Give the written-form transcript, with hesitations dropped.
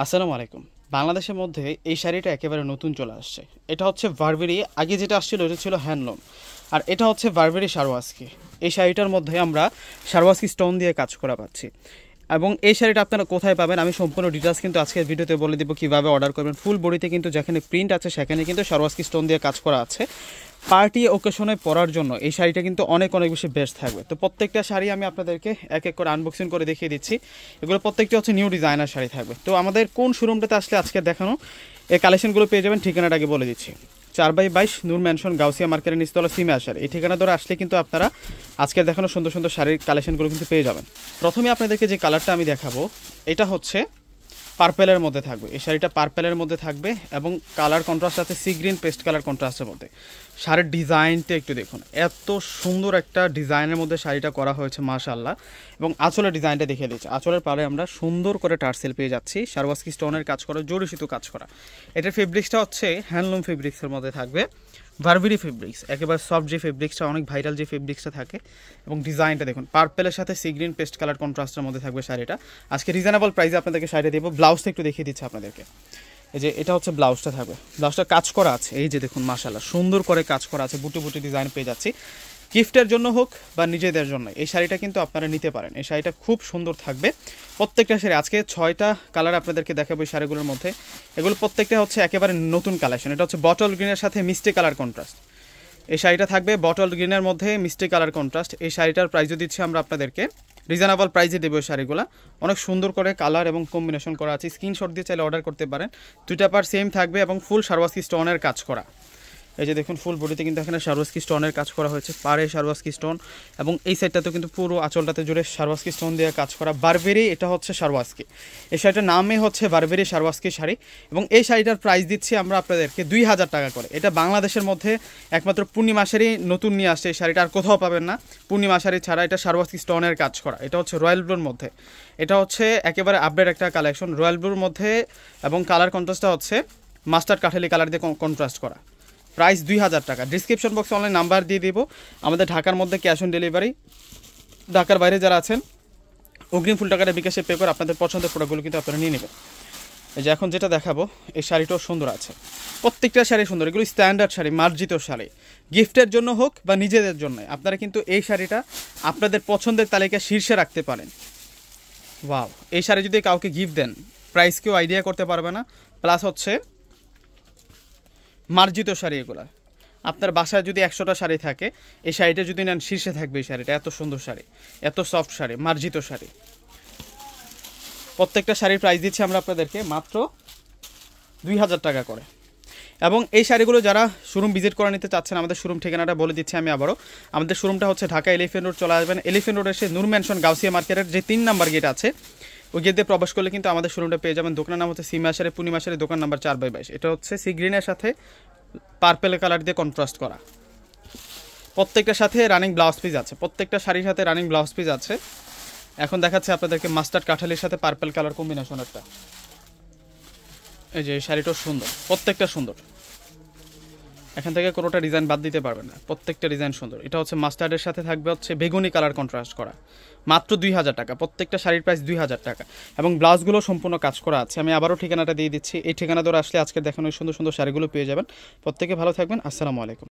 আসসালামু আলাইকুম। বাংলাদেশের মধ্যে এই শাড়িটা একেবারে নতুন চলে আসছে। এটা হচ্ছে বারবেরি, আগে যেটা আসছিল ওটা ছিল হ্যান্ডলুম, আর এটা হচ্ছে বারবেরি শারওয়াজকি। এই শাড়িটার মধ্যে আমরা শারওয়াজকি স্টোন দিয়ে কাজ করা পাচ্ছি। এবং এই শাড়িটা আপনারা কোথায় পাবেন আমি সম্পূর্ণ ডিটেলস কিন্তু আজকের ভিডিওতে বলে দিব কীভাবে অর্ডার করবেন। ফুল বডিতে কিন্তু যেখানে প্রিন্ট আছে সেখানে কিন্তু শারওয়াজকি স্টোন দিয়ে কাজ করা আছে। পার্টি ওকেশনে পরার জন্য এই শাড়িটা কিন্তু অনেক বেশি বেস্ট থাকবে। তো প্রত্যেকটা শাড়ি আমি আপনাদেরকে এক এক করে আনবক্সিং করে দেখিয়ে দিচ্ছি। এগুলো প্রত্যেকটা হচ্ছে নিউ ডিজাইনার শাড়ি থাকবে। তো আমাদের কোন শোরুমটাতে আসলে আজকে দেখানো এই কালেকশনগুলো পেয়ে যাবেন, ঠিকানাটা আগে বলে দিচ্ছি। 4/22 নূর ম্যানশন, গাউসিয়া মার্কেটের নিচতলা সিমে আসার এই ঠিকানা ধরে আসলে কিন্তু আপনারা আজকের দেখানো সুন্দর সুন্দর শাড়ির কালেকশনগুলো কিন্তু পেয়ে যাবেন। প্রথমে আপনাদেরকে যে কালারটা আমি দেখাবো এটা হচ্ছে পার্পেলের মধ্যে থাকবে। এই শাড়িটা পার্পেলের মধ্যে থাকবে এবং কালার কন্ট্রাস্ট আছে সি গ্রিন পেস্ট কালার কন্ট্রাস্টের মধ্যে। শাড়ির ডিজাইনটা একটু দেখুন, এত সুন্দর একটা ডিজাইনের মধ্যে শাড়িটা করা হয়েছে মাশাআল্লাহ। এবং আঁচলের ডিজাইনটা দেখিয়ে দিচ্ছি। আঁচলের পাড়ে আমরা সুন্দর করে টার্সেল পেয়ে যাচ্ছি, শারওয়াজকি স্টোনের কাজ করা, জরি সুতো কাজ করা। এটার ফেব্রিক্সটা হচ্ছে হ্যান্ডলুম ফেব্রিক্সের মধ্যে থাকবে, বারবেরি ফেব্রিক্স, একেবারে সফট যে ফেব্রিক্সটা, অনেক ভাইরাল যে ফেব্রিক্সটা থাকে। এবং ডিজাইনটা দেখুন, পার্পেলের সাথে সি গ্রিন পেস্ট কালার কন্ট্রাস্টের মধ্যে থাকবে শাড়িটা। আজকে রিজনেবল প্রাইসে আপনাদেরকে শাড়িটা দেবো। ব্লাউজটা একটু দেখিয়ে দিচ্ছি আপনাদেরকে। এই যে এটা হচ্ছে ব্লাউজটা থাকবে, ব্লাউজটা কাজ করা আছে, এই যে দেখুন মাশাআল্লাহ সুন্দর করে কাজ করা আছে, বুটি বুটি ডিজাইন পেয়ে যাচ্ছি। গিফটের জন্য হোক বা নিজেদের জন্য এই শাড়িটা কিন্তু আপনারা নিতে পারেন। এই শাড়িটা খুব সুন্দর থাকবে। প্রত্যেকটা শাড়ি আজকে 6টা কালার আপনাদেরকে দেখাবো এই শাড়িগুলোর মধ্যে। এগুলো প্রত্যেকটা হচ্ছে একেবারে নতুন কালেকশন। এটা হচ্ছে বটল গ্রিনের সাথে মিষ্টি কালার কন্ট্রাস্ট। এই শাড়িটা থাকবে বটল গ্রিনের মধ্যে মিষ্টি কালার কন্ট্রাস্ট। এই শাড়িটার প্রাইসও দিচ্ছি আমরা আপনাদেরকে রিজনেবল প্রাইসে দেবো। এই শাড়িগুলো অনেক সুন্দর করে কালার এবং কম্বিনেশন করা আছে, স্ক্রিনশট দিয়ে চাইলে অর্ডার করতে পারেন। দুইটা পার সেম থাকবে এবং ফুল শারওয়াজকি স্টোনের কাজ করা। এই যে দেখুন ফুল বডিতে কিন্তু এখানে শারওয়াজকি স্টোনের কাজ করা হয়েছে, পাড়ে শারওয়াজকি স্টোন এবং এই সাইডটাতেও কিন্তু পুরো আঁচলটাতে জুড়ে শারওয়াজকি স্টোন দিয়ে কাজ করা। বারবেরি, এটা হচ্ছে শারওয়াজকি। এই শাড়িটার নামে হচ্ছে বারবেরি শারওয়াজকি শাড়ি। এবং এই শাড়িটার প্রাইস দিচ্ছি আমরা আপনাদেরকে 2000 টাকা করে। এটা বাংলাদেশের মধ্যে একমাত্র পূর্ণিমা শাড়ি নতুন নিয়ে আসছে। এই শাড়িটা আর কোথাও পাবেন না পূর্ণিমা শাড়ি ছাড়া। এটা শারওয়াজকি স্টোনের কাজ করা, এটা হচ্ছে রয়্যাল ব্লুর মধ্যে। এটা হচ্ছে একেবারে আপডেট একটা কালেকশন রয়্যাল ব্লুর মধ্যে। এবং কালার কন্ট্রাস্টটা হচ্ছে মাস্টার্ড কাঠালি কালার দিয়ে কন্ট্রাস্ট করা। প্রাইস 2000 টাকা। ডিসক্রিপশন বক্সে অনলাইন নাম্বার দিয়ে দিব। আমাদের ঢাকার মধ্যে ক্যাশ অন ডেলিভারি, ঢাকার বাইরে যারা আছেন অগ্রিম ফুল টাকাটা বিকাশে পে করে আপনাদের পছন্দের প্রোডাক্টগুলো কিন্তু আপনারা নিয়ে নেবেন। এই যে এখন যেটা দেখাবো এই শাড়িটাও সুন্দর আছে, প্রত্যেকটা শাড়ি সুন্দর। এগুলো স্ট্যান্ডার্ড শাড়ি, মার্জিত শাড়ি, গিফটের জন্য হোক বা নিজেদের জন্য আপনারা কিন্তু এই শাড়িটা আপনাদের পছন্দের তালিকায় শীর্ষে রাখতে পারেন। ওয়াও, এই শাড়ি যদি কাউকে গিফট দেন প্রাইস কেউ আইডিয়া করতে পারবে না। প্লাস হচ্ছে মার্জিত শাড়ি, এগুলো আপনার বাসায় যদি 100টা শাড়ি থাকে এই শাড়িটা যদি নেন শীর্ষে থাকবে। এই শাড়িটা এত সুন্দর শাড়ি, এত সফট শাড়ি, মার্জিত শাড়ি। প্রত্যেকটা শাড়ির প্রাইস দিচ্ছি আমরা আপনাদেরকে মাত্র 2000 টাকা করে। এবং এই শাড়িগুলো যারা শোরুম ভিজিট করে নিতে চাচ্ছেন আমাদের শোরুম ঠিকানাটা বলে দিচ্ছি আমি আবারও। আমাদের শোরুমটা হচ্ছে ঢাকা এলিফ্যান্ট রোড, চলে আসবেন এলিফ্যান্ট রোড এসে নূর ম্যানশন গাউসিয়া মার্কেটের যে 3 নাম্বার গেট আছে ওই গেট দিয়ে প্রবেশ করলে কিন্তু আমাদের শোরুমটা পেয়ে যাবেন। দোকানের নাম হচ্ছে সিমা শাড়ি, পূর্ণিমা শাড়ি, দোকান নাম্বার 4/22। এটা হচ্ছে সি গ্রিনের সাথে পার্পেল কালার দিয়ে কন্ট্রাস্ট করা। প্রত্যেকটার সাথে রানিং ব্লাউজ পিস আছে, প্রত্যেকটা শাড়ির সাথে রানিং ব্লাউজ পিস আছে। এখন দেখাচ্ছে আপনাদেরকে মাস্টার্ড কাঠালির সাথে পার্পেল কালার কম্বিনেশন একটা। এই যে এই শাড়িটাও সুন্দর, প্রত্যেকটা সুন্দর, এখান থেকে কোনোটা ডিজাইন বাদ দিতে পারবেন না, প্রত্যেকটা ডিজাইন সুন্দর। এটা হচ্ছে মাস্টার্ডের সাথে থাকবে হচ্ছে বেগুনি কালার কন্ট্রাস্ট করা, মাত্র 2000 টাকা। প্রত্যেকটা শাড়ির প্রাইস 2000 টাকা এবং ব্লাউজগুলো সম্পূর্ণ কাজ করা আছে। আমি আবারও ঠিকানাটা দিয়ে দিচ্ছি, এই ঠিকানা ধরে আসলে আজকে দেখানো সুন্দর সুন্দর শাড়িগুলো পেয়ে যাবেন। প্রত্যেকে ভালো থাকবেন। আসসালামু আলাইকুম।